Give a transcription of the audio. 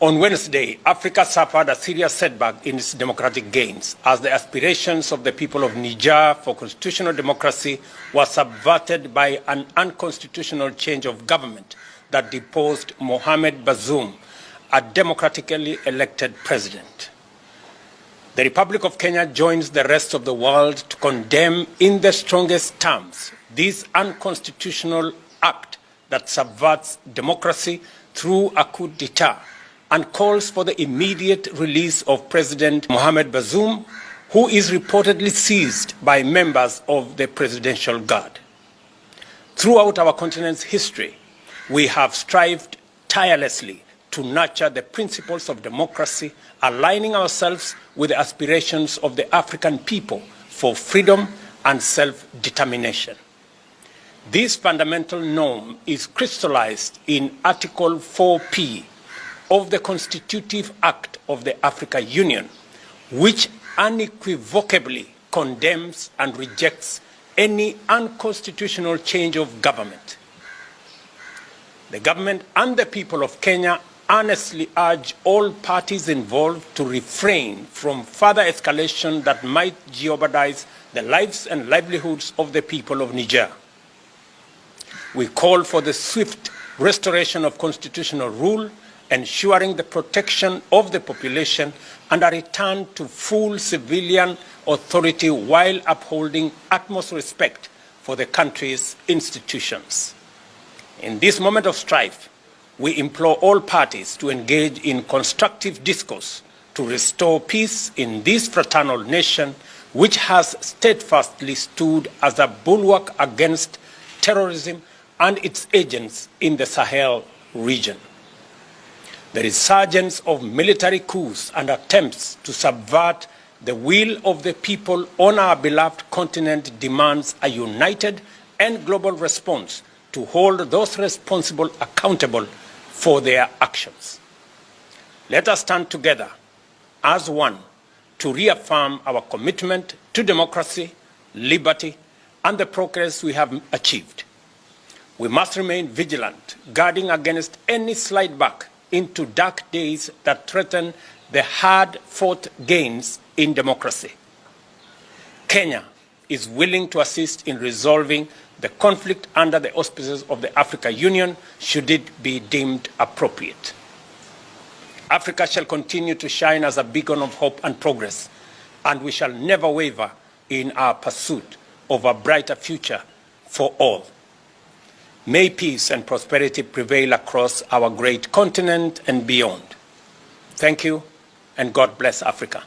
On Wednesday, Africa suffered a serious setback in its democratic gains as the aspirations of the people of Niger for constitutional democracy were subverted by an unconstitutional change of government that deposed Mohamed Bazoum, a democratically elected president. The Republic of Kenya joins the rest of the world to condemn in the strongest terms this unconstitutional act that subverts democracy through a coup d'etat and calls for the immediate release of President Mohamed Bazoum, who is reportedly seized by members of the Presidential Guard. Throughout our continent's history, we have strived tirelessly to nurture the principles of democracy, aligning ourselves with the aspirations of the African people for freedom and self-determination. This fundamental norm is crystallized in Article 4P of the Constitutive Act of the African Union, which unequivocally condemns and rejects any unconstitutional change of government. The government and the people of Kenya earnestly urge all parties involved to refrain from further escalation that might jeopardize the lives and livelihoods of the people of Niger. We call for the swift restoration of constitutional rule, ensuring the protection of the population and a return to full civilian authority while upholding utmost respect for the country's institutions. In this moment of strife, we implore all parties to engage in constructive discourse to restore peace in this fraternal nation, which has steadfastly stood as a bulwark against terrorism and its agents in the Sahel region. The resurgence of military coups and attempts to subvert the will of the people on our beloved continent demands a united and global response to hold those responsible accountable for their actions. Let us stand together as one to reaffirm our commitment to democracy, liberty, and the progress we have achieved. We must remain vigilant, guarding against any slide back into dark days that threaten the hard-fought gains in democracy. Kenya is willing to assist in resolving the conflict under the auspices of the African Union, should it be deemed appropriate. Africa shall continue to shine as a beacon of hope and progress, and we shall never waver in our pursuit of a brighter future for all. May peace and prosperity prevail across our great continent and beyond. Thank you, and God bless Africa.